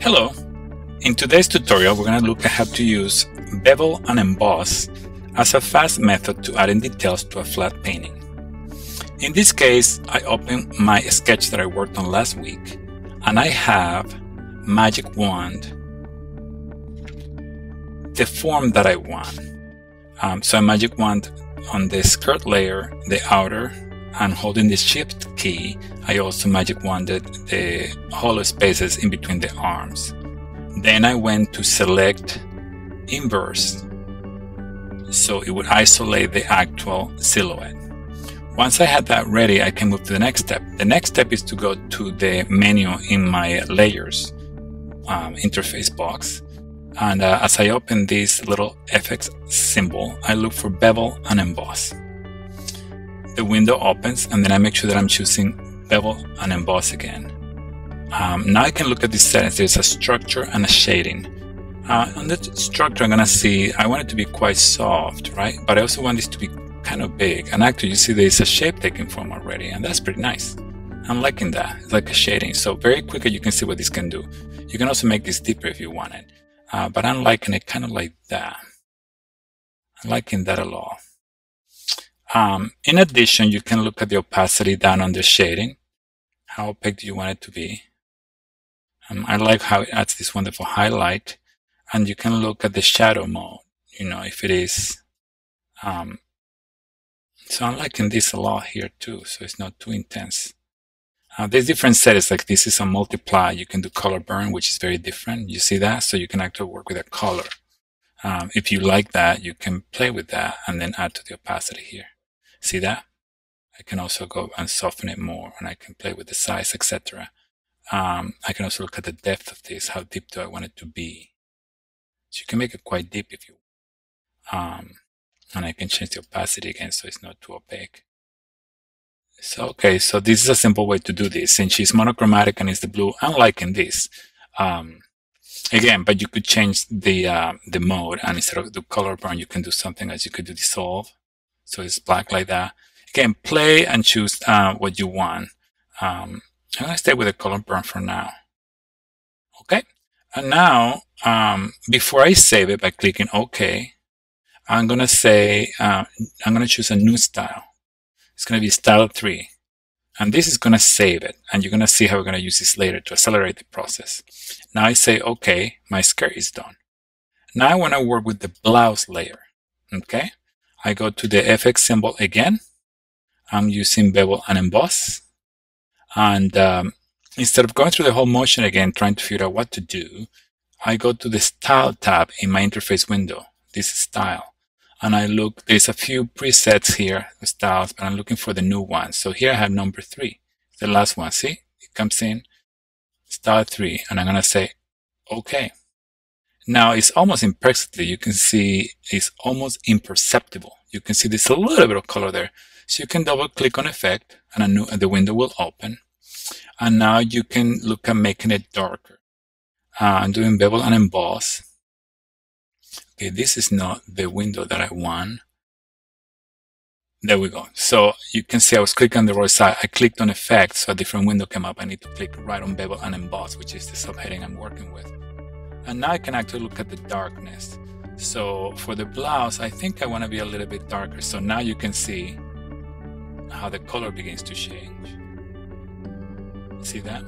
Hello! In today's tutorial, we're going to look at how to use Bevel and Emboss as a fast method to adding details to a flat painting. In this case, I open my sketch that I worked on last week, and I have Magic Wand the form that I want. So I Magic Wand on the skirt layer, the outer, and holding the Shift key, I also Magic Wanded the hollow spaces in between the arms. Then I went to select Inverse, so it would isolate the actual silhouette. Once I had that ready, I can move to the next step. The next step is to go to the menu in my Layers interface box. And as I open this little FX symbol, I look for Bevel and Emboss. The window opens, and then I make sure that I'm choosing Bevel and Emboss again. Now I can look at these settings. There's a structure and a shading. On the structure, I'm going to see, I want it to be quite soft, right? But I also want this to be kind of big. And actually, you see there's a shape taking form already, and that's pretty nice. I'm liking that. It's like a shading. So very quickly, you can see what this can do. You can also make this deeper if you want it. But I'm liking it kind of like that. I'm liking that a lot. In addition, you can look at the opacity down under shading. How opaque do you want it to be? I like how it adds this wonderful highlight. And you can look at the shadow mode, if it is. So I'm liking this a lot here too, so it's not too intense. There's different settings, like this is a multiply. You can do color burn, which is very different. You see that? So you can actually work with a color. If you like that, you can play with that and then add to the opacity here. See that? I can also go and soften it more, and I can play with the size, etc. I can also look at the depth of this. How deep do I want it to be? So you can make it quite deep if you want. And I can change the opacity again so it's not too opaque. So, okay, so this is a simple way to do this. Since she's monochromatic and it's the blue, I'm liking this. Again, but you could change the mode, and instead of the color burn, you can do something as you could do dissolve. So it's black like that. Again, play and choose what you want. I'm going to stay with the color burn for now. Okay. And now, before I save it by clicking OK, I'm going to say, I'm going to choose a new style. It's going to be style 3. And this is going to save it. And you're going to see how we're going to use this later to accelerate the process. Now I say, OK, my skirt is done. Now I want to work with the blouse layer. Okay. I go to the FX symbol again. I'm using Bevel and Emboss. And instead of going through the whole motion again, trying to figure out what to do, I go to the Style tab in my interface window. This is Style. And I look, there's a few presets here, styles, but I'm looking for the new one. So here I have number 3, the last one. See, it comes in, Style 3, and I'm going to say, OK. Now it's almost imperceptibly, you can see it's almost imperceptible. You can see there's a little bit of color there. So you can double click on effect and the window will open. And now you can look at making it darker. I'm doing Bevel and Emboss. Okay, this is not the window that I want. There we go. So you can see I was clicking on the right side. I clicked on effect, so a different window came up. I need to click right on Bevel and Emboss, which is the subheading I'm working with. And now I can actually look at the darkness. So for the blouse, I think I want to be a little bit darker. So now you can see how the color begins to change. See that?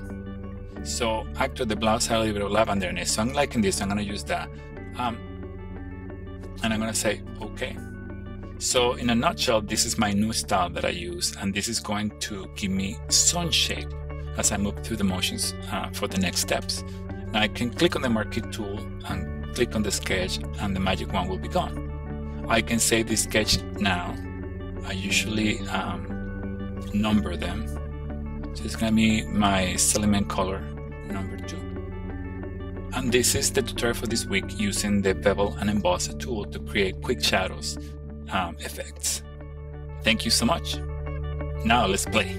So actually the blouse has a little bit of lavender in it. So I'm liking this. I'm going to use that. And I'm going to say, OK. So in a nutshell, this is my new style that I use. And this is going to give me sun shape as I move through the motions for the next steps. Now I can click on the marquee tool and click on the sketch, and the Magic Wand will be gone. I can save this sketch now. I usually number them. So it's going to be my element color number 2. And this is the tutorial for this week using the Bevel and Emboss tool to create quick shadows effects. Thank you so much. Now let's play.